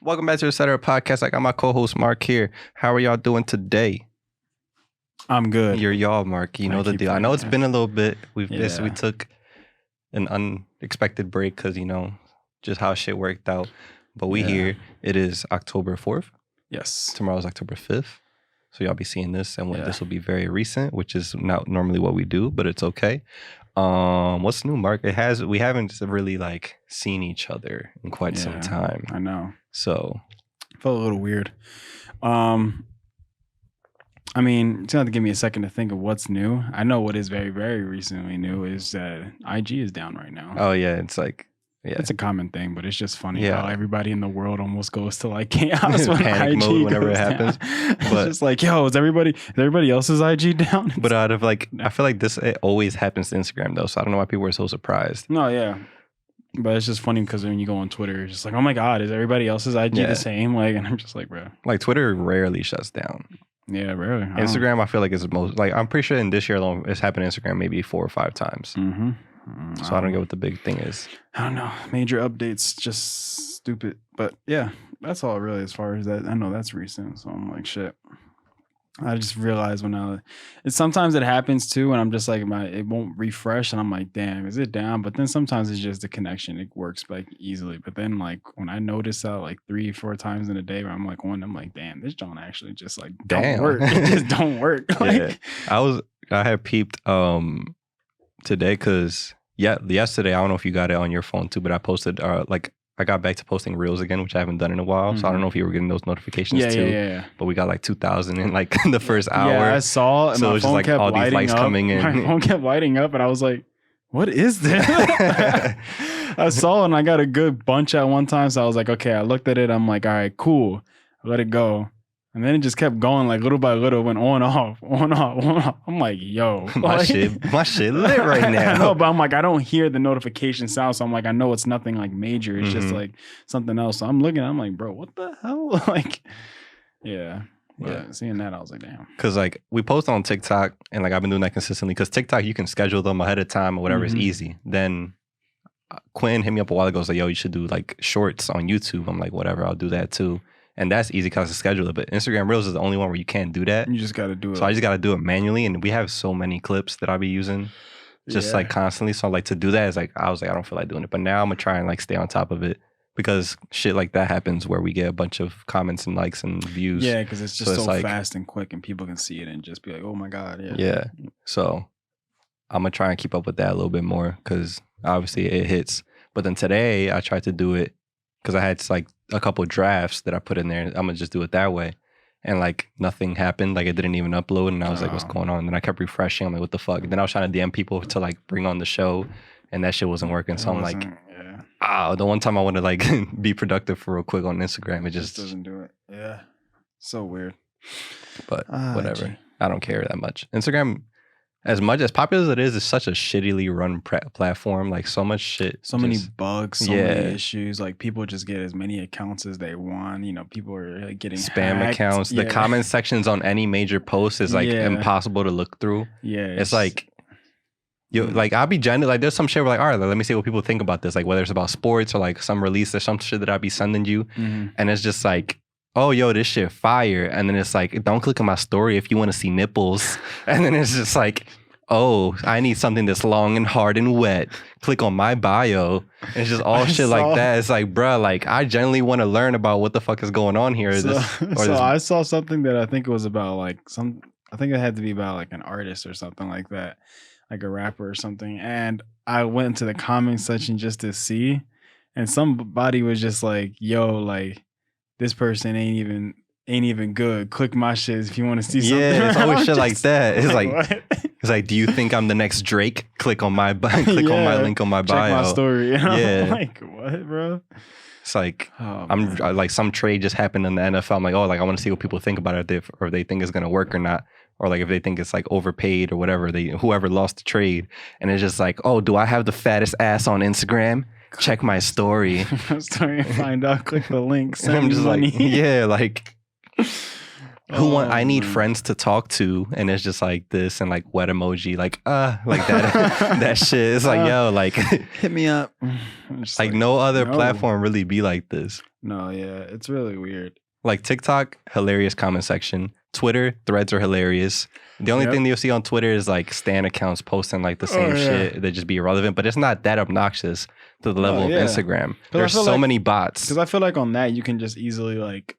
Welcome back to the Etc. Podcast. I got my co-host Mark here. How are y'all doing today? I'm good. You're y'all, Mark. You know the deal. I know it's been a little bit. We took an unexpected break because, just how shit worked out. But we here. It is October 4th. Yes. Tomorrow's October 5th. So y'all be seeing this, and this will be very recent, which is not normally what we do, but it's okay. What's new, Mark? We haven't really seen each other in quite some time. I know. So felt a little weird. I mean, it's gonna have to give me a second to think of what's new. I know what is very, very recently new is that IG is down right now. Oh yeah, it's it's a common thing, but it's just funny how everybody in the world almost goes to chaos when panic IG mode whenever it goes happens. down. But It's just is everybody else's IG down? But out of I feel like it always happens to Instagram though, so I don't know why people are so surprised. No, yeah. But it's just funny because when you go on Twitter, it's just oh my God, is everybody else's IG the same? And I'm just bro. Twitter rarely shuts down. Yeah, rarely. Instagram, I feel like is the most, I'm pretty sure in this year alone, it's happened to Instagram maybe 4 or 5 times. Mm-hmm. So I don't get what the big thing is. I don't know. Major updates, just stupid. But yeah, that's all really as far as that. I know that's recent. So I'm shit. I just realized sometimes it happens too, and I'm just it won't refresh, and I'm damn, is it down? But then sometimes it's just the connection; it works easily. But then when I notice that 3-4 times in a day, where I'm damn, this don't actually just don't work. It just don't work. I had peeped today because yesterday I don't know if you got it on your phone too, but I posted I got back to posting reels again, which I haven't done in a while. Mm-hmm. So I don't know if you were getting those notifications too. Yeah. But we got 2,000 in the first hour. Yeah, I saw. And so it was just all these likes coming in. My phone kept lighting up, and I was what is this? I saw, and I got a good bunch at one time. So I was okay. I looked at it. I'm all right, cool. I let it go. And then it just kept going little by little, went on, off. I'm yo. My shit lit right now. I know, but I'm I don't hear the notification sound. So I'm I know it's nothing major. It's just something else. So I'm looking, I'm bro, what the hell? Yeah. Seeing that, I was damn. Because we post on TikTok, and I've been doing that consistently. Because TikTok, you can schedule them ahead of time or whatever. It's easy. Then Quinn hit me up a while ago. Yo, you should do shorts on YouTube. I'm whatever, I'll do that too. And that's easy because I schedule it. But Instagram Reels is the only one where you can't do that. You just got to do it. So I just got to do it manually. And we have so many clips that I'll be using just constantly. So to do that is I was I don't feel like doing it. But now I'm going to try and stay on top of it because shit like that happens where we get a bunch of comments and likes and views. Yeah, because it's just so fast and quick and people can see it and just be oh my God. Yeah. Yeah. So I'm going to try and keep up with that a little bit more because obviously it hits. But then today I tried to do it because I had a couple of drafts that I put in there. I'm gonna just do it that way, and nothing happened. It didn't even upload, and I was what's going on? And then I kept refreshing. I'm what the fuck? And then I was trying to DM people to bring on the show, and that shit wasn't working. So I'm the one time I want to be productive for real quick on Instagram, it just doesn't do it. Yeah, so weird. But whatever. Gee. I don't care that much. Instagram, as much as popular as it is, it's such a shittily run platform. So much shit. So many bugs, so many issues. People just get as many accounts as they want. People are getting spam hacked. Accounts. Yeah. The comment sections on any major post is impossible to look through. Yeah. It's I'll be genuine. There's some shit where all right, let me see what people think about this. Whether it's about sports or some release or some shit that I'll be sending you. Mm-hmm. And it's just oh, yo, this shit fire. And then it's don't click on my story if you want to see nipples. And then it's just oh, I need something that's long and hard and wet. Click on my bio. And it's just all shit like that. It's bruh, I generally want to learn about what the fuck is going on here. I saw something that I think it was about I think it had to be about an artist or something like that. A rapper or something. And I went into the comment section just to see. And somebody was just yo, this person ain't even good. Click my shit if you want to see something. Yeah, it's always shit like that. It's what? It's do you think I'm the next Drake? Click on my on my link on my bio. Check my story. Yeah. I'm what, bro? It's I'm some trade just happened in the NFL. I'm I want to see what people think about it, or if they think it's gonna work or not, or if they think it's overpaid or whatever. Whoever lost the trade, and it's just oh, do I have the fattest ass on Instagram? Check my story. Find out. Click the link. Send and I'm just money. yeah, I need man. friends to talk to, and it's just like this and like wet emoji, like that that shit. It's like, yo, like hit me up. like no other platform really be like this. No, yeah, it's really weird. Like TikTok, hilarious comment section. Twitter, threads are hilarious. The only thing that you'll see on Twitter is like stan accounts posting like the same shit that just be irrelevant, but it's not that obnoxious to the level of Instagram. There's so many bots. Because I feel like on that you can just easily like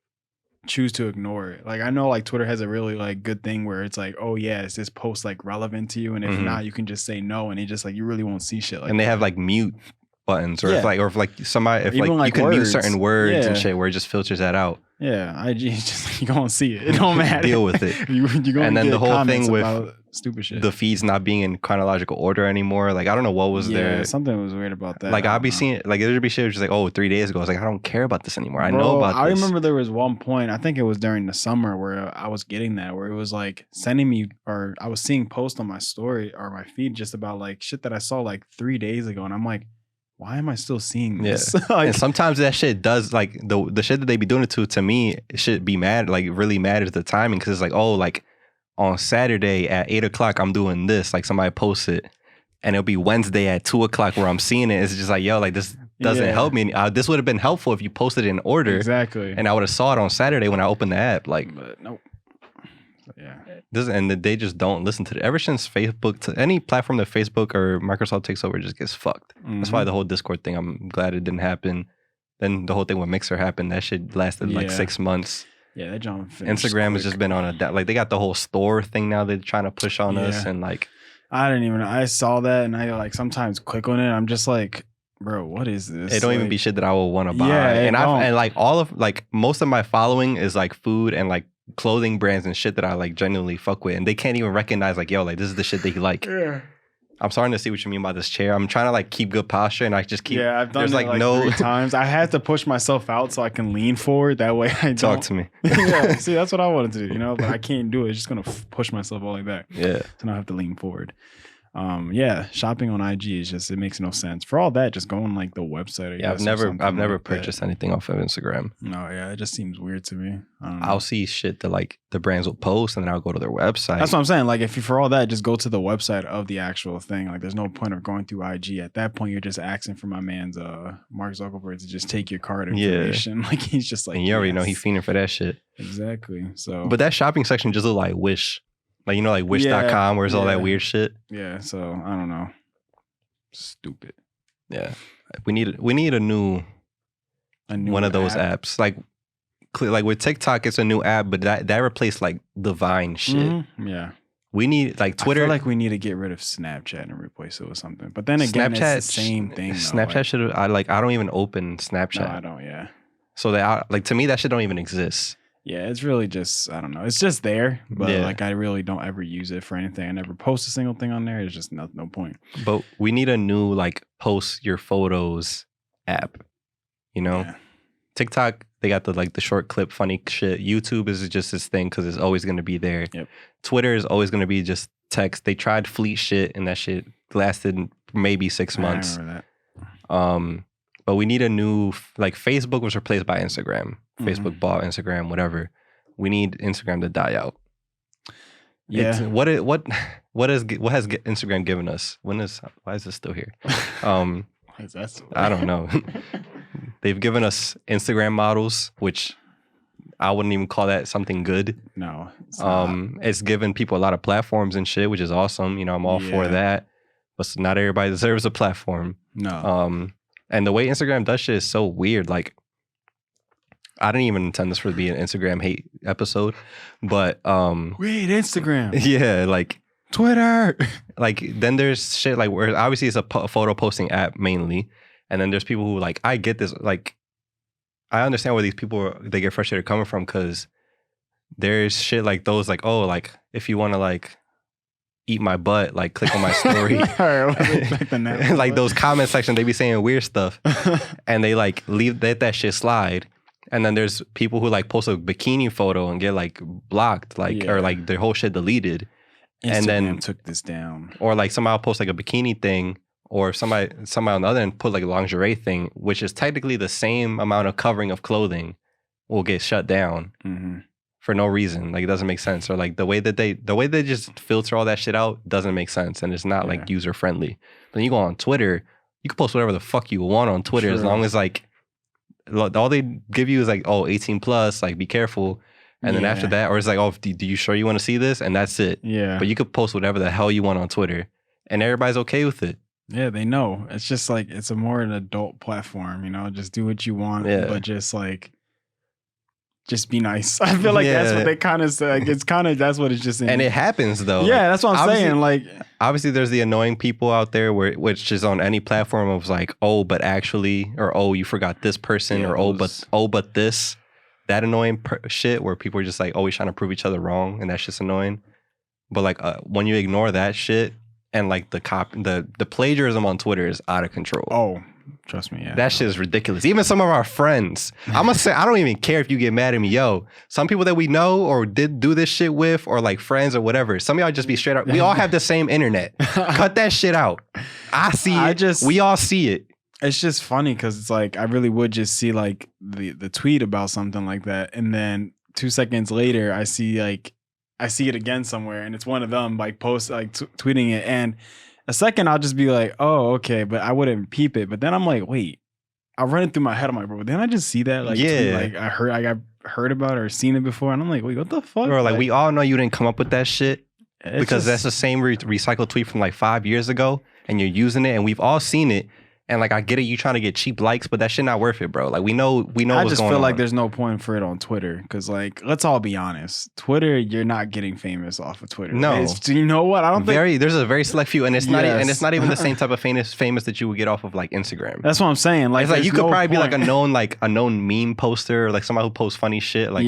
choose to ignore it. Like I know like Twitter has a really like good thing where it's like, oh yeah, is this post like relevant to you? And if not, you can just say no, and it just like you really won't see shit like. And they have like mute buttons, or if somebody even like you can words. mute certain words and shit where it just filters that out. Yeah, IG is just you gonna see it. It don't matter. Deal with it. you gonna and then the whole thing with stupid shit. The feeds not being in chronological order anymore. Like I don't know what was there. Something was weird about that. Like I'll be seeing like there'd be shit just like 3 days ago. I was like, I don't care about this anymore. I know about this. I remember there was one point, I think it was during the summer where I was getting that, where it was like sending me, or I was seeing posts on my story or my feed just about like shit that I saw like 3 days ago, and I'm like, why am I still seeing this? And sometimes that shit does like the shit that they be doing it to me, it should be mad, like really mad at the timing, because it's like, oh, like on Saturday at 8 o'clock I'm doing this, like somebody posts it, and it'll be Wednesday at 2 o'clock where I'm seeing it. It's just like, yo, like this doesn't help me. This would have been helpful if you posted it in order, exactly, and I would have saw it on Saturday when I opened the app. Like, but nope. Yeah. And they just don't listen to it. Ever since Facebook, to any platform that Facebook or Microsoft takes over, just gets fucked. That's why the whole Discord thing, I'm glad it didn't happen. Then the whole thing with Mixer happened. That shit lasted like 6 months. Yeah, that John. Instagram has just been on like they got the whole store thing now they're trying to push on us, and like I saw that, and I like sometimes click on it. I'm just like, bro, what is this? It don't even be shit that I will want to buy. And like all of like most of my following is like food and like clothing brands and shit that I like genuinely fuck with, and they can't even recognize like, yo, like this is the shit that you like. Yeah. I'm starting to see what you mean by this chair. I'm trying to like keep good posture, and I just keep. Yeah, I've done it like 3 times. I had to push myself out so I can lean forward. That way I don't. Talk to me. Yeah, see, that's what I wanted to do, you know, but I can't do it. It's just gonna push myself all the way back. Yeah. So now I have to lean forward. Shopping on IG is just, it makes no sense. For all that, just go on like the website. I've never purchased anything off of Instagram. No, yeah, it just seems weird to me. I'll see shit that like the brands will post, and then I'll go to their website. That's what I'm saying. Like, if you, for all that, just go to the website of the actual thing. Like, there's no point of going through IG. At that point, you're just asking for my man's Mark Zuckerberg to just take your card information. Like, he's just like, and you already know he's fiending for that shit. Exactly. So, but that shopping section just look like Wish. Like, you know, like Wish.com, where it's all that weird shit. Yeah, so I don't know. Stupid. Yeah. We need a new one of those apps. Like with TikTok, it's a new app, but that replaced like the Vine shit. Mm-hmm. Yeah. We need like Twitter. I feel like we need to get rid of Snapchat and replace it with something. But then again, Snapchat, it's the same thing. Snapchat should. I don't even open Snapchat. No, I don't. Yeah. So that like to me, that shit don't even exist. Yeah, it's really just, I don't know. It's just there, but like I really don't ever use it for anything. I never post a single thing on there. It's just no point. But we need a new like post your photos app. You know, TikTok, they got the short clip funny shit. YouTube is just this thing because it's always going to be there. Yep. Twitter is always going to be just text. They tried fleet shit, and that shit lasted maybe 6 months. I remember that. But we need a new, like Facebook was replaced by Instagram. Facebook bought Instagram, whatever. We need Instagram to die out. Yeah. What has Instagram given us? Why is this still here? Why is that so I don't know. They've given us Instagram models, which I wouldn't even call that something good. No. It's given people a lot of platforms and shit, which is awesome. You know, I'm all for that. But not everybody deserves a platform. No. And the way Instagram does shit is so weird. Like, I didn't even intend this for to be an Instagram hate episode, but wait, Instagram. Yeah, like Twitter. Like then there's shit like where obviously it's a photo posting app mainly, and then there's people who like, I get this, like I understand where these people they get frustrated coming from, because there's shit like those like, oh, like if you want to like eat my butt, like click on my story. Like those comment section, they be saying weird stuff, and they like let that shit slide. And then there's people who like post a bikini photo and get like blocked, like or like their whole shit deleted. Instagram and then took this down. Or like somebody post like a bikini thing, or somebody on the other end put like a lingerie thing, which is technically the same amount of covering of clothing, will get shut down for no reason. Like it doesn't make sense. Or like the way they just filter all that shit out doesn't make sense, and it's not like user friendly. Then you go on Twitter, you can post whatever the fuck you want on Twitter as long as like all they give you is like, oh, 18 plus, like be careful. And then after that, or it's like, oh, do you sure you want to see this? And that's it. Yeah. But you could post whatever the hell you want on Twitter, and everybody's okay with it. Yeah, they know. It's just like it's a more an adult platform, you know. Just do what you want, but just be nice. I feel like that's what they kind of say. Like, it's kind of that's what it's just. And it happens though. Yeah, that's what I'm saying. Like, obviously, there's the annoying people out there which is on any platform of like, oh, but actually, or oh, you forgot this person, or but this, that annoying shit where people are just like always trying to prove each other wrong, and that's just annoying. But like when you ignore that shit. And like the plagiarism on Twitter is out of control. Oh, trust me, yeah. That shit is ridiculous. Even some of our friends. I'm gonna say I don't even care if you get mad at me. Yo, some people that we know or did do this shit with, or like friends or whatever. Some of y'all just be straight up. We all have the same internet. Cut that shit out. I see it. We all see it. It's just funny because it's like I really would just see like the tweet about something like that, and then 2 seconds later I see it again somewhere, and it's one of them like tweeting it, and a second I'll just be like, oh, okay, but I wouldn't peep it. But then I'm like, wait, I'll run it through my head. I'm like, bro, didn't I just see that? Like, tweet, like I heard about it or seen it before, and I'm like, wait, what the fuck? Bro, like we all know you didn't come up with that shit because that's the same recycled tweet from like 5 years ago, and you're using it, and we've all seen it. And like I get it, you trying to get cheap likes, but that shit not worth it, bro. Like we know. I just feel like there's no point for it on Twitter because, like, let's all be honest. Twitter, you're not getting famous off of Twitter. No, you know what? I don't think there's a very select few, and it's not, and it's not even the same type of famous that you would get off of like Instagram. That's what I'm saying. Like, it's like you could probably be like a known meme poster, or like somebody who posts funny shit. Like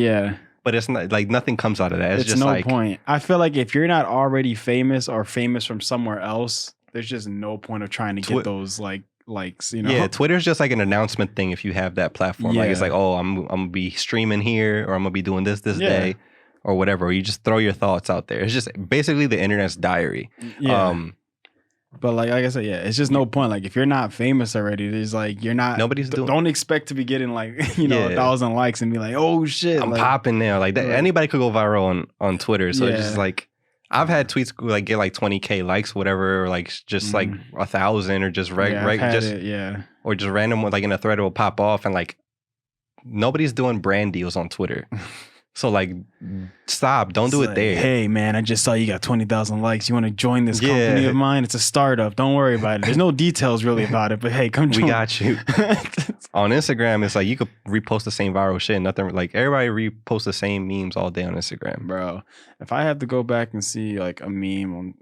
but it's not like nothing comes out of that. It's just no point. I feel like if you're not already famous or famous from somewhere else, there's just no point of trying to get those likes, you know. Yeah, Twitter's just like an announcement thing if you have that platform. Like it's like, oh, I'm gonna be streaming here, or I'm gonna be doing this day, or whatever. Or you just throw your thoughts out there. It's just basically the internet's diary. But like I said, it's just no point. Like if you're not famous already, there's like you're not. Nobody's doing. Don't expect to be getting like 1,000 likes and be like, oh shit, I'm popping there. Like that, anybody could go viral on Twitter. So it's just like. I've had tweets like get like 20K likes, whatever, or like just like 1,000, or just or just random like in a thread it will pop off, and like nobody's doing brand deals on Twitter. So like, stop! Don't do it there. Hey man, I just saw you got 20,000 likes. You want to join this company of mine? It's a startup. Don't worry about it. There's no details really about it, but hey, come join. We got you. On Instagram, it's like you could repost the same viral shit. Nothing like everybody reposts the same memes all day on Instagram, bro. If I have to go back and see like a meme,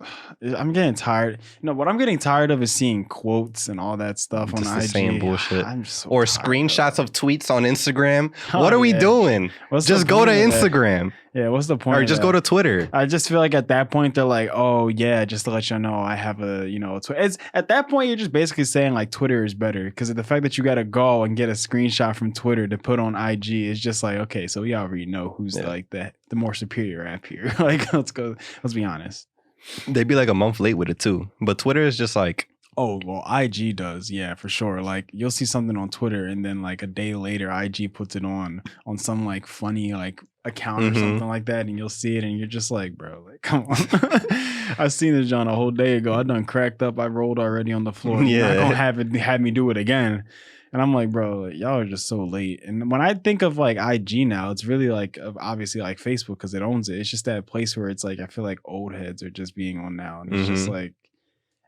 I'm getting tired. You know what I'm getting tired of is seeing quotes and all that stuff on IG. Same bullshit. I'm so or screenshots of tweets on Instagram. What are we doing? Just go to Instagram. Yeah, what's the point? Or just go to Twitter. I just feel like at that point they're like, oh yeah, just to let you know, I have a It's at that point you're just basically saying like Twitter is better because of the fact that you got to go and get a screenshot from Twitter to put on IG is just like, okay, so we already know who's like the more superior app here. Like let's be honest. They'd be like a month late with it too, but Twitter is just like. Oh, well, IG does. Yeah, for sure. Like you'll see something on Twitter and then like a day later, IG puts it on some like funny like account or something like that. And you'll see it and you're just like, bro, like, come on. I seen this John a whole day ago. I done cracked up. I rolled already on the floor. You're not gonna have me do it again. And I'm like, bro, like, y'all are just so late. And when I think of like IG now, it's really like obviously like Facebook because it owns it. It's just that place where it's like I feel like old heads are just being on now. And it's just like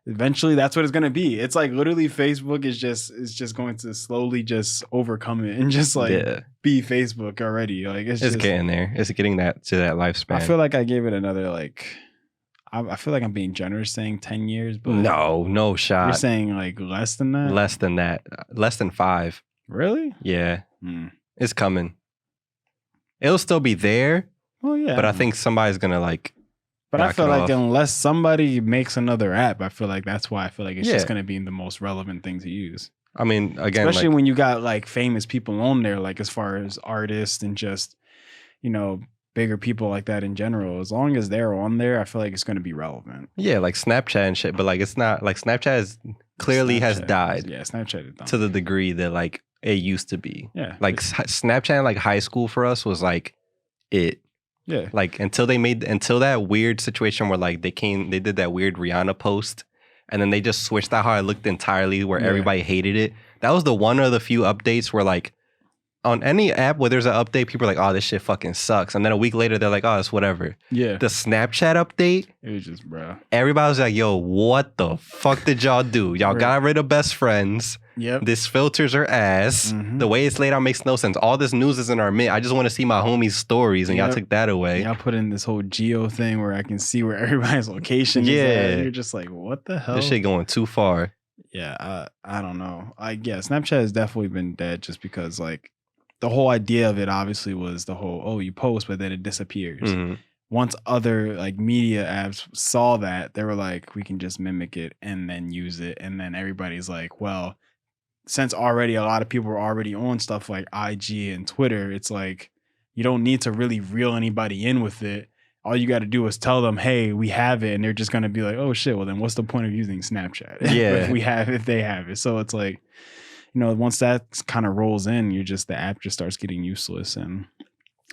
eventually that's what it's gonna be. It's like literally Facebook is just going to slowly just overcome it and just like be Facebook already. Like it's just getting there. It's getting that to that lifespan. I feel like I gave it another like I feel like I'm being generous saying 10 years, but no shot. You're saying like less than that? Less than that. Less than 5. Really? Yeah. It's coming. It'll still be there. Oh yeah. But I think somebody's gonna like. But I feel like unless somebody makes another app, I feel like that's why I feel like it's just gonna be the most relevant thing to use. I mean, again, especially when you got like famous people on there, like as far as artists and just bigger people like that in general. As long as they're on there, I feel like it's gonna be relevant. Yeah, like Snapchat and shit. But like it's not like Snapchat has died. Yeah, Snapchat is done. To the degree that like it used to be. Yeah, like Snapchat in like high school for us was like it. Yeah. Like until that weird situation where like they did that weird Rihanna post, and then they just switched out how it looked entirely, where everybody hated it. That was the one of the few updates where like on any app where there's an update, people are like, oh, this shit fucking sucks. And then a week later, they're like, oh, it's whatever. Yeah. The Snapchat update, It was just, bro. everybody was like, yo, what the fuck did y'all do? Y'all got rid of best friends. Yep. These filters are ass. The way it's laid out makes no sense. All this news is in our mid. I just want to see my homies' stories, and y'all took that away. Y'all put in this whole geo thing where I can see where everybody's location is at. And you're just like, what the hell? This shit going too far. Yeah, I don't know. Snapchat has definitely been dead just because like the whole idea of it obviously was the whole, you post, but then it disappears. Once other like media apps saw that, they were like, we can just mimic it and then use it. And then everybody's like, well, since already a lot of people are already on stuff like IG and Twitter, it's like you don't need to really reel anybody in with it. All you got to do is tell them, hey, we have it. And they're just going to be like, oh shit, well then what's the point of using Snapchat? Yeah. if they have it. So it's like, once that kind of rolls in, the app just starts getting useless. And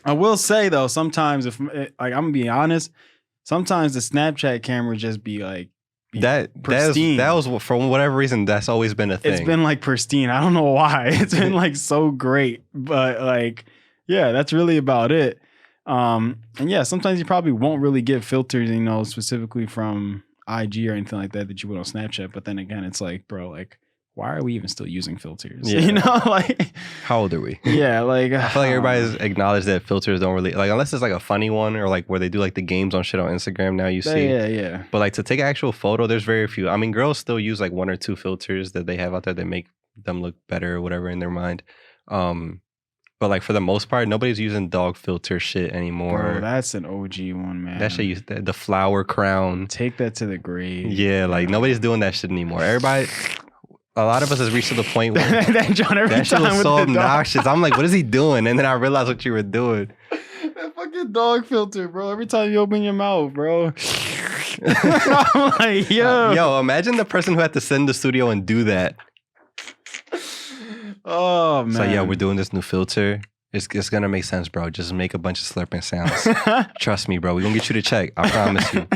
I will say though, sometimes if like, I'm gonna be honest, sometimes the Snapchat camera just be like, pristine. That was for whatever reason, that's always been a thing. It's been like pristine. I don't know why. It's been like so great, but like, yeah, that's really about it. And yeah, sometimes you probably won't really get filters, specifically from IG or anything like that you would on Snapchat. But then again, it's like, bro, like, why are we even still using filters? Yeah. Like, how old are we? Yeah, like I feel like everybody's acknowledged that filters don't really like, unless it's like a funny one or like where they do like the games on shit on Instagram. Now you see, yeah. But like to take an actual photo, there's very few. I mean, girls still use like one or two filters that they have out there that make them look better or whatever in their mind. But like for the most part, nobody's using dog filter shit anymore. Bro, that's an OG one, man. That shit used the flower crown. Take that to the grave. Yeah, like nobody's doing that shit anymore. Everybody. A lot of us has reached to the point where that shit was so obnoxious. I'm like, what is he doing? And then I realized what you were doing. That fucking dog filter, bro. Every time you open your mouth, bro. I'm like, yo, imagine the person who had to send the studio and do that. Oh man. So yeah, we're doing this new filter. It's gonna make sense, bro. Just make a bunch of slurping sounds. Trust me, bro. We're gonna get you to check. I promise you.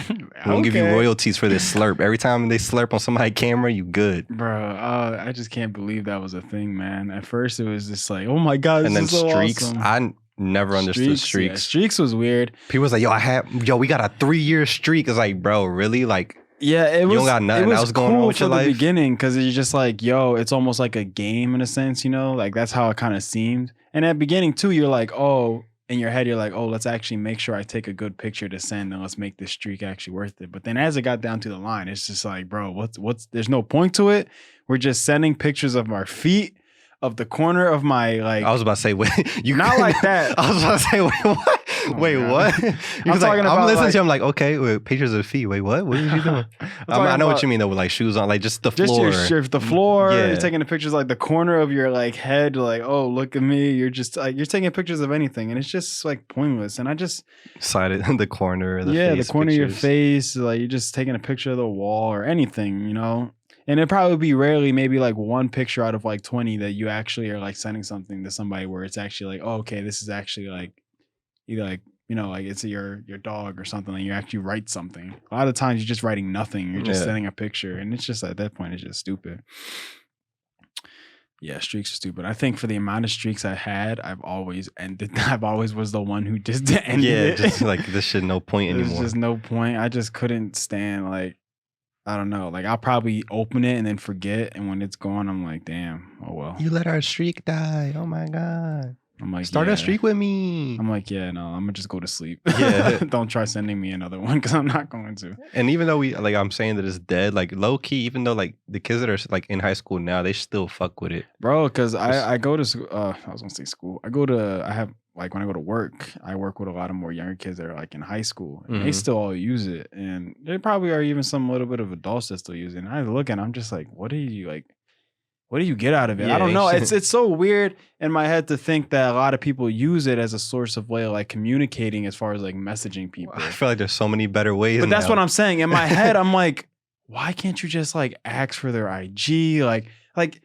We're gonna give you royalties for this slurp. Every time they slurp on somebody's camera, you good. Bro, I just can't believe that was a thing, man. At first it was just like, oh my God, and then so streaks. Awesome. I never understood streaks. Yeah, streaks was weird. People was like, we got a 3-year streak. It's like, bro, really? Like, yeah, you don't got nothing else going on with your life? The beginning, because it's just like, it's almost like a game in a sense, like that's how it kind of seemed. And at the beginning too, you're like, oh, in your head, you're like, oh, let's actually make sure I take a good picture to send, and let's make this streak actually worth it. But then as it got down to the line, it's just like, bro, what's there's no point to it. We're just sending pictures of our feet, of the corner of my like. I was about to say, wait, you not like that. I was about to say, wait, what? Oh, wait, God. what? I'm talking about I'm listening like, to you. I'm like, okay, wait, pictures of feet. Wait, what? What was you doing? I know what you mean though, with like shoes on, like just the floor. Just the floor. Yeah. You're taking the pictures like the corner of your like head, like, oh, look at me. You're just like you're taking pictures of anything, and it's just like pointless. And I just sided the corner of the face. The corner pictures. of your face, like you're just taking a picture of the wall or anything, And it'd probably be rarely, maybe like one picture out of like 20 that you actually are like sending something to somebody where it's actually like, oh, okay, this is actually like either like, like it's your dog or something, and you actually write something. A lot of times you're just writing nothing. You're just sending a picture, and it's just at that point, it's just stupid. Yeah, streaks are stupid. I think for the amount of streaks I had, I've always was the one who just ended it. Just like this shit no point anymore. There's just no point. I just couldn't stand like, I don't know. Like I'll probably open it and then forget, and when it's gone, I'm like, damn. Oh well. You let our streak die. Oh my God. I'm like, start a streak with me. I'm like, yeah, no, I'm gonna just go to sleep. Yeah. Don't try sending me another one because I'm not going to. And even though I'm saying that it's dead, like low key, even though like the kids that are like in high school now, they still fuck with it, bro. Because I go to I was gonna say school. I have like when I go to work, I work with a lot of more younger kids that are like in high school, and they still all use it, and there probably are even some little bit of adults that still use it. And I look and I'm just like, what do you get out of it? Yeah, I don't know. It's so weird in my head to think that a lot of people use it as a source of way of like communicating as far as like messaging people. I feel like there's so many better ways. But that's what I'm saying. In my head, I'm like, why can't you just like ask for their IG? Like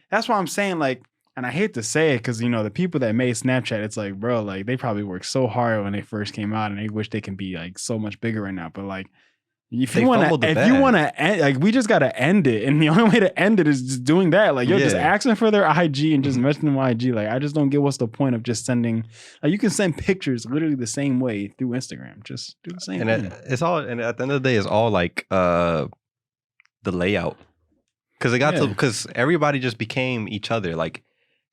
that's what I'm saying. Like And I hate to say it because, you know, the people that made Snapchat, it's like, bro, like they probably worked so hard when they first came out and they wish they can be like so much bigger right now. But like, if you want to end, like, we just got to end it. And the only way to end it is just doing that. Like, you're just asking for their IG and just mentioning them on IG. Like, I just don't get what's the point of just sending, like, you can send pictures literally the same way through Instagram. Just do the same thing. It's all, and at the end of the day, it's all like the layout. Because it got to, because everybody just became each other. Like,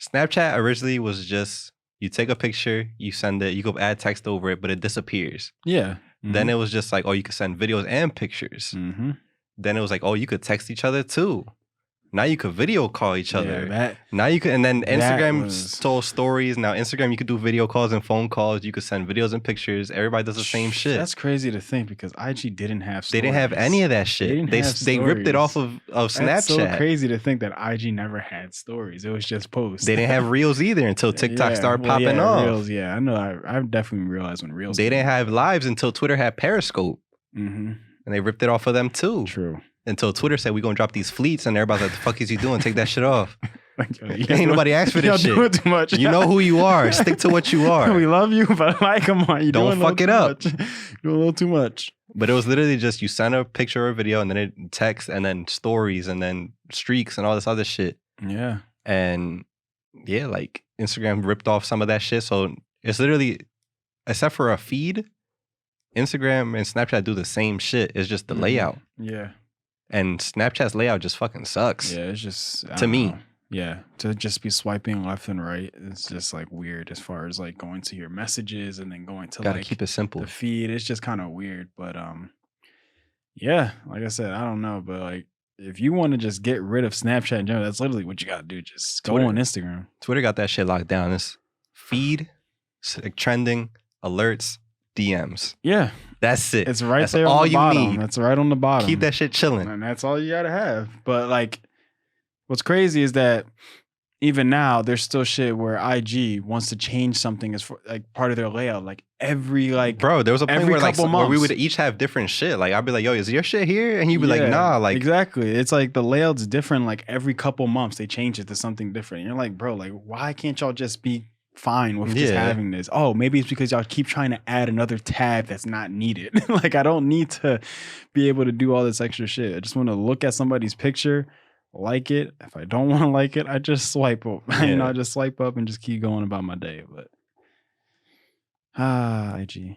Snapchat originally was just you take a picture, you send it, you go add text over it, but it disappears. Yeah. Mm-hmm. Then it was just like, oh, you could send videos and pictures. Mm-hmm. Then it was like, oh, you could text each other too. Now you could video call each other. Yeah, now you could, and then Instagram told stories. Now Instagram, you could do video calls and phone calls. You could send videos and pictures. Everybody does the same shit. That's crazy to think because IG didn't have stories. They didn't have any of that shit. They ripped it off of Snapchat. That's so crazy to think that IG never had stories. It was just posts. They didn't have Reels either until TikTok started popping off. Reels, I know. I've definitely realized when Reels. They didn't have lives until Twitter had Periscope. Mm-hmm. And they ripped it off of them too. True. Until Twitter said, we're going to drop these fleets. And everybody's like, the fuck is you doing? Take that shit off. Ain't nobody asked for this shit. Doing too much. You know who you are. Stick to what you are. We love you, but like, come on. You don't fuck it up. You're doing a little too much. But it was literally just you send a picture or a video and then it text and then stories and then streaks and all this other shit. Yeah. And yeah, like Instagram ripped off some of that shit. So it's literally, except for a feed, Instagram and Snapchat do the same shit. It's just the layout. Yeah. And Snapchat's layout just fucking sucks. Yeah, it's just to me. Know. Yeah, to just be swiping left and right, it's just like weird as far as like going to your messages and then going to Gotta like keep it simple. The feed. It's just kind of weird, but yeah, like I said, I don't know, but like if you want to just get rid of Snapchat in general, that's literally what you gotta do. Just go on Instagram. Twitter got that shit locked down. It's feed, like trending, alerts, DMs. Yeah. That's it. It's right that's there all on the bottom. you need. That's right on the bottom. Keep that shit chilling. And that's all you gotta have. But like, what's crazy is that even now there's still shit where IG wants to change something as for, like part of their layout. Like every like bro, there was a point where like where we would each have different shit. Like I'd be like, yo, is your shit here? And you'd be like, nah. Like exactly. It's like the layout's different. Like every couple months they change it to something different. And you're like, bro, like why can't y'all just be fine with just having this? Oh, maybe it's because y'all keep trying to add another tab that's not needed. Like I don't need to be able to do all this extra shit. I just want to look at somebody's picture, like it. If I don't want to like it, I just swipe up. You know, I just swipe up and just keep going about my day. But IG.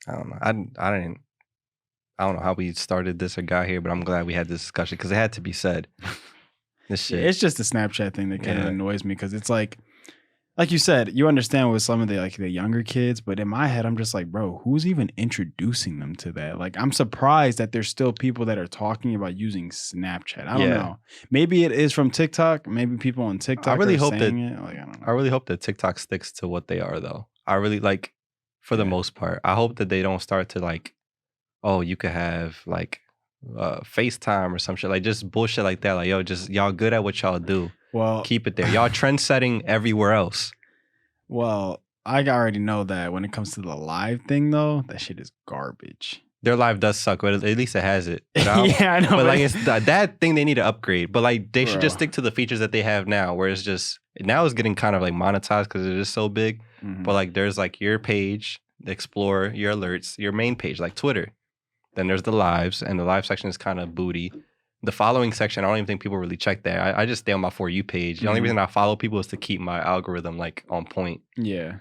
I don't know. I don't know how we started this or got here, but I'm glad we had this discussion because it had to be said. This shit. It's just the Snapchat thing that kind of annoys me because it's like you said, you understand with some of the like the younger kids, but in my head, I'm just like, bro, who's even introducing them to that? Like, I'm surprised that there's still people that are talking about using Snapchat. I don't know. Maybe it is from TikTok. Maybe people on TikTok. I really hope that. Like, I don't know. I really hope that TikTok sticks to what they are, though. I really like, for the most part. I hope that they don't start to like, oh, you could have like FaceTime or some shit, like just bullshit like that. Like, yo, just y'all good at what y'all do. Well, keep it there. Y'all trend setting everywhere else. Well, I already know that when it comes to the live thing, though, that shit is garbage. Their live does suck, but at least it has it. Yeah, I know. But like, it's that thing they need to upgrade. But like, they should just stick to the features that they have now, where it's just now it's getting kind of like monetized because it is so big. Mm-hmm. But like, there's like your page, the Explorer, your alerts, your main page, like Twitter. Then there's the lives, and the live section is kind of booty. The following section, I don't even think people really check that. I just stay on my For You page. The only reason I follow people is to keep my algorithm like on point. Yeah.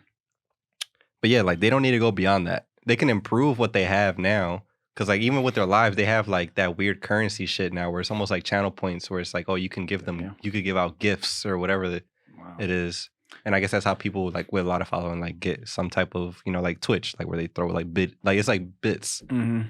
But yeah, like they don't need to go beyond that. They can improve what they have now. Cause like even with their lives, they have like that weird currency shit now where it's almost like channel points where it's like, oh, you can give them, you could give out gifts or whatever it is. And I guess that's how people like with a lot of following like get some type of, you know, like Twitch, like where they throw like it's like bits. Mm-hmm.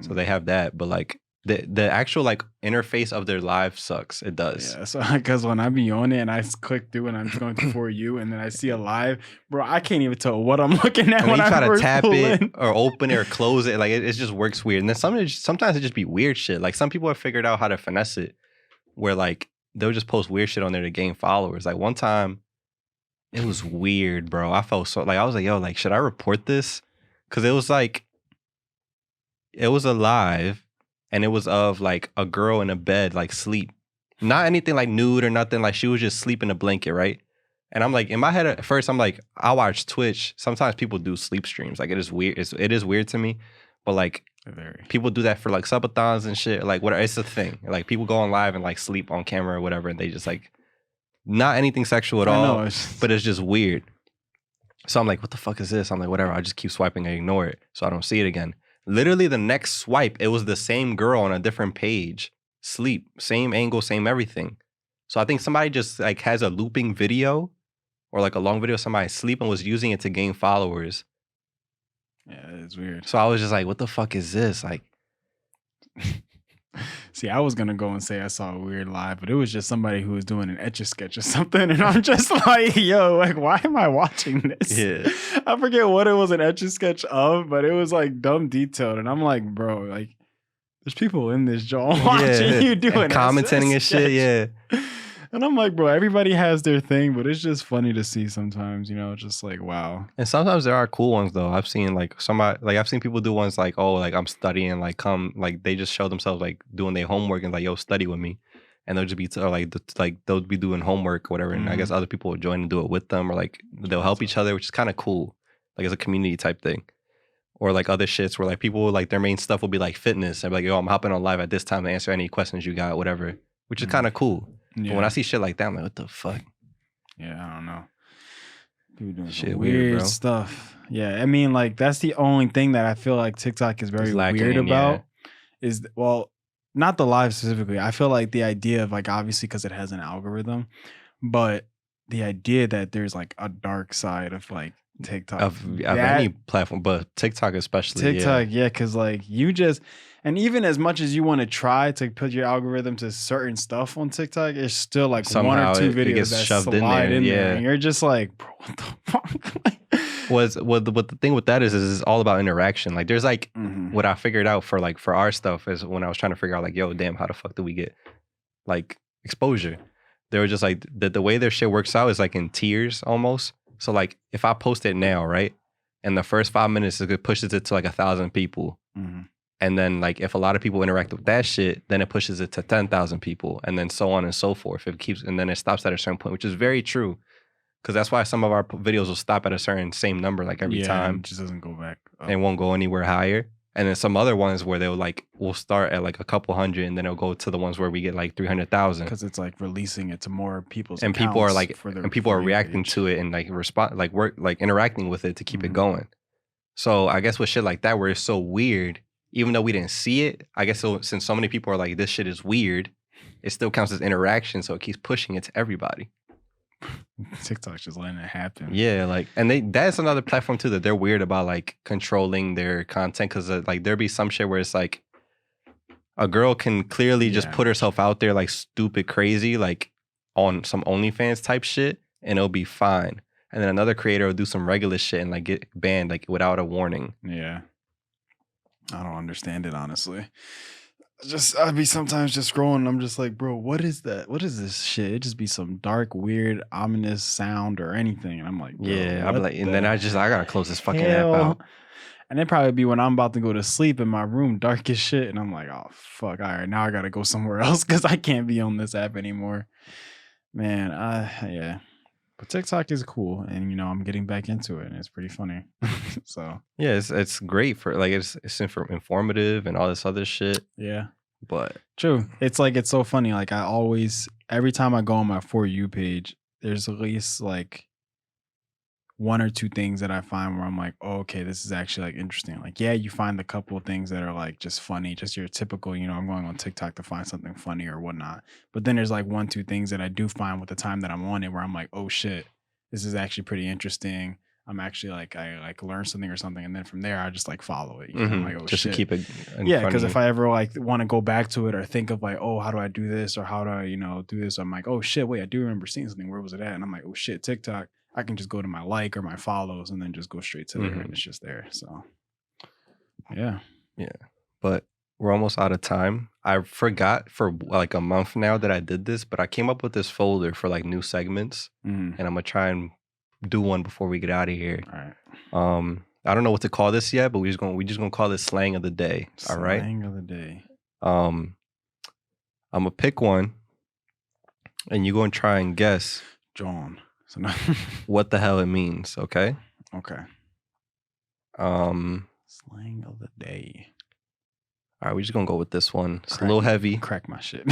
So they have that, but like the actual like interface of their live sucks. It does. Yeah, so because when I be on it and I click through and I'm going to For You and then I see a live, bro, I can't even tell what I'm looking at. And when I try to tap it or open it or close it, like it just works weird. And then sometimes it just be weird shit. Like some people have figured out how to finesse it, where like they'll just post weird shit on there to gain followers. Like one time, it was weird, bro. I felt so like I was like, yo, like should I report this? Because it was like it was a live. And it was of like a girl in a bed, like sleep. Not anything like nude or nothing. Like she was just sleeping in a blanket, right? And I'm like, in my head at first, I'm like, I watch Twitch. Sometimes people do sleep streams. Like it is weird. It is weird to me. But like people do that for like subathons and shit. Like whatever. It's a thing. Like people go on live and like sleep on camera or whatever. And they just like, not anything sexual at all. But it's just weird. So I'm like, what the fuck is this? I'm like, whatever. I just keep swiping and ignore it. So I don't see it again. Literally the next swipe, it was the same girl on a different page. Sleep. Same angle, same everything. So I think somebody just like has a looping video or like a long video of somebody sleep and was using it to gain followers. Yeah, it's weird. So I was just like, what the fuck is this? Like, see, I was gonna go and say I saw a weird live, but it was just somebody who was doing an Etch-a-Sketch or something, and I'm just like, yo, like, why am I watching this? Yeah. I forget what it was an Etch-a-Sketch of, but it was like dumb detailed, and I'm like, bro, like, there's people in this joint watching you doing and commenting and shit, yeah. And I'm like, bro, everybody has their thing, but it's just funny to see sometimes, you know, just like, wow. And sometimes there are cool ones though. I've seen like somebody, like I've seen people do ones like, oh, like I'm studying, like come, like they just show themselves like doing their homework and like, yo, study with me. And they'll just be, or like they'll be doing homework or whatever. And I guess other people will join and do it with them or like they'll help each other, which is kind of cool. Like it's a community type thing. Or like other shits where like people, like their main stuff will be like fitness. I'm like, yo, I'm hopping on live at this time to answer any questions you got, whatever, which is kind of cool. Yeah. But when I see shit like that, I'm like, what the fuck? Yeah, I don't know. People doing shit weird stuff. Yeah, I mean, like that's the only thing that I feel like TikTok is very weird about. Is well, not the live specifically. I feel like the idea of like obviously because it has an algorithm, but the idea that there's like a dark side of like TikTok of any platform, but TikTok especially. TikTok, yeah, because like you just. And even as much as you want to try to put your algorithm to certain stuff on TikTok, it's still like somehow one or two videos that shoved in there. And you're just like, bro, what the fuck? What the thing with that is it's all about interaction. Like there's like what I figured out for our stuff is when I was trying to figure out like, yo, damn, how the fuck do we get like exposure? They were just like the way their shit works out is like in tiers almost. So like if I post it now, right, and the first 5 minutes it pushes it to like 1,000 people. And then, like, if a lot of people interact with that shit, then it pushes it to 10,000 people, and then so on and so forth. It keeps, and then it stops at a certain point, which is very true, because that's why some of our videos will stop at a certain same number, like every time. It just doesn't go back up. And won't go anywhere higher. And then some other ones where we'll start at like a couple hundred, and then it'll go to the ones where we get like 300,000. Because it's like releasing it to more people's and people are like, and people are reacting to it and like interacting with it to keep it going. So I guess with shit like that, where it's so weird. Even though we didn't see it, I guess since so many people are like, this shit is weird, it still counts as interaction, so it keeps pushing it to everybody. TikTok's just letting it happen. Yeah, like, and that's another platform too that they're weird about, like, controlling their content, because like there'll be some shit where it's like, a girl can clearly just put herself out there like stupid crazy, like on some OnlyFans type shit, and it'll be fine. And then another creator will do some regular shit and like get banned like without a warning. Yeah. I don't understand it, honestly. I'd be sometimes just scrolling and I'm just like, bro, what is that? What is this shit? It'd just be some dark, weird, ominous sound or anything. And I'm like, bro, yeah, I'd be like, and then I gotta close this fucking app out. And it'd probably be when I'm about to go to sleep in my room, dark as shit. And I'm like, oh, fuck. All right, now I gotta go somewhere else because I can't be on this app anymore. Man, yeah. But TikTok is cool, and you know I'm getting back into it, and it's pretty funny. So yeah, it's great for like it's informative and all this other shit. Yeah, but true. It's like it's so funny. Like I always, every time I go on my For You page, there's at least like one or two things that I find where I'm like, oh, okay, this is actually like interesting. Like, yeah, you find a couple of things that are like just funny, just your typical, you know, I'm going on TikTok to find something funny or whatnot. But then there's like one, two things that I do find with the time that I'm on it where I'm like, oh shit, this is actually pretty interesting. I'm actually like, I like learn something or something. And then from there, I just like follow it. You know? I'm like, oh just shit. To keep it. Yeah. Cause if I ever like want to go back to it or think of like, oh, how do I do this? Or how do I, you know, do this? I'm like, oh shit, wait, I do remember seeing something. Where was it at? And I'm like, oh shit, TikTok. I can just go to my like or my follows and then just go straight to there and it's just there. So yeah. Yeah. But we're almost out of time. I forgot for like a month now that I did this, but I came up with this folder for like new segments and I'm gonna try and do one before we get out of here. All right. I don't know what to call this yet, but we're just gonna call this slang of the day. All right. Slang of the day. I'm gonna pick one And you go and try and guess John. So no. what the hell it means, okay? Okay. Slang of the day. All right, we're just gonna go with this one. It's a little heavy. Crack my shit.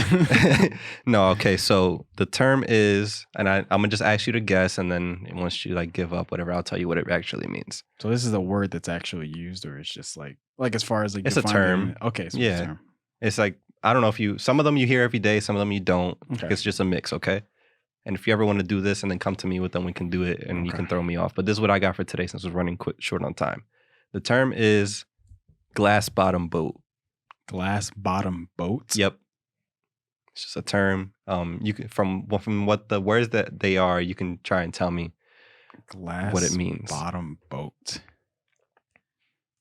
No, okay. So the term is, and I'm gonna just ask you to guess, and then once you like give up, whatever, I'll tell you what it actually means. So this is a word that's actually used, or it's just like as far as like It's a term. Okay, so Yeah. it's a term. It's like I don't know if some of them you hear every day, some of them you don't. Okay. It's just a mix, okay? And if you ever want to do this and then come to me with them, we can do it, and you can throw me off. But this is what I got for today since we're running short on time. The term is glass bottom boat. Glass bottom boat. Yep. It's just a term. You can from what the words that they are, you can try and tell me Glass what it means. bottom boat. I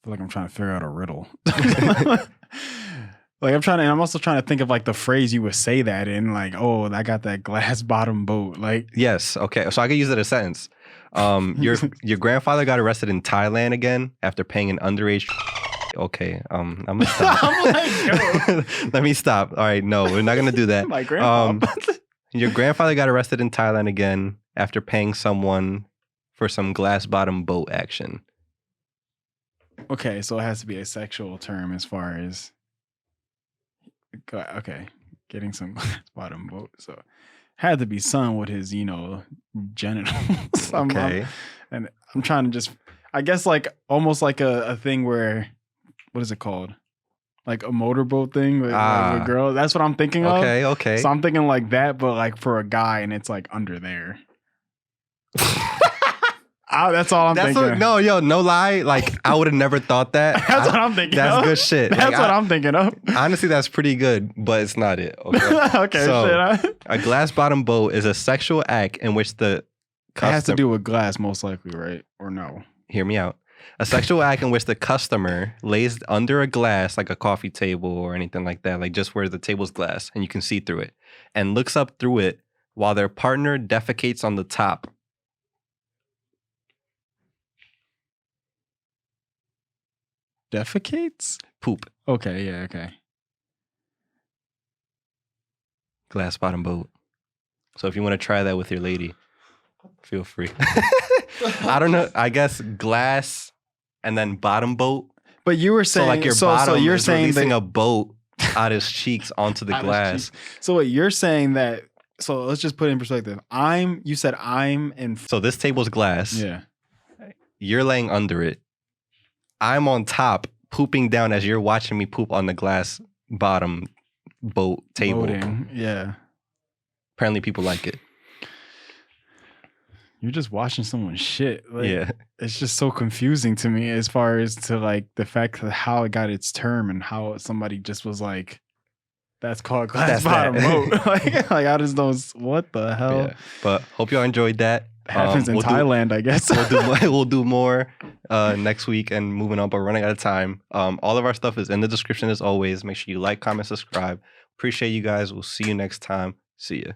feel like I'm trying to figure out a riddle. Like I'm also trying to think of like the phrase you would say that in, like, oh, I got that glass bottom boat. Like, Yes. Okay. So I could use it as a sentence. Your grandfather got arrested in Thailand again after paying an underage. Okay. I'm gonna stop. I'm like, yo. Let me stop. All right. No, we're not gonna do that. My grandpa. Your grandfather got arrested in Thailand again after paying someone for some glass bottom boat action. Okay, so it has to be a sexual term as far as getting some glass bottom boat. So had to be something with his, genitals. Okay. And I'm trying to just, I guess, like almost like a thing where, what is it called? Like a motorboat thing with a girl. That's what I'm thinking of. Okay. So I'm thinking like that, but like for a guy, and it's like under there. That's all I'm thinking. No lie. Like I would have never thought that. That's what I'm thinking. That's good shit. That's what I'm thinking of. Honestly, that's pretty good, but it's not it. Okay. Okay, So, shit. a glass bottom boat is a sexual act in which the It has to do with glass, most likely, right? Or no? Hear me out. A sexual act in which the customer lays under a glass, like a coffee table or anything like that, like just where the table's glass and you can see through it, and looks up through it while their partner defecates on the top. Defecates? Poop. Okay, yeah, okay. Glass bottom boat. So if you want to try that with your lady, feel free. I don't know. I guess glass and then bottom boat. But you were saying, So like your bottom you're is saying releasing that, a boat out his cheeks onto the Out his glass. so what you're saying that, so let's just put it in perspective. You said I'm in, So this table's glass. yeah. You're laying under it. I'm on top, pooping down as you're watching me poop on the glass bottom boat table. Boating, yeah. Apparently people like it. You're just watching someone's shit. Like, Yeah. It's just so confusing to me as far as to like the fact that how it got its term and how somebody just was like, that's called glass That's bottom that. boat. like I just know what the hell Yeah. But hope y'all enjoyed that. happens in Thailand, I guess. We'll do more next week and moving on, but we're running out of time. All of our stuff is in the description as always. Make sure you like, comment, subscribe. Appreciate you guys. We'll see you next time. See ya.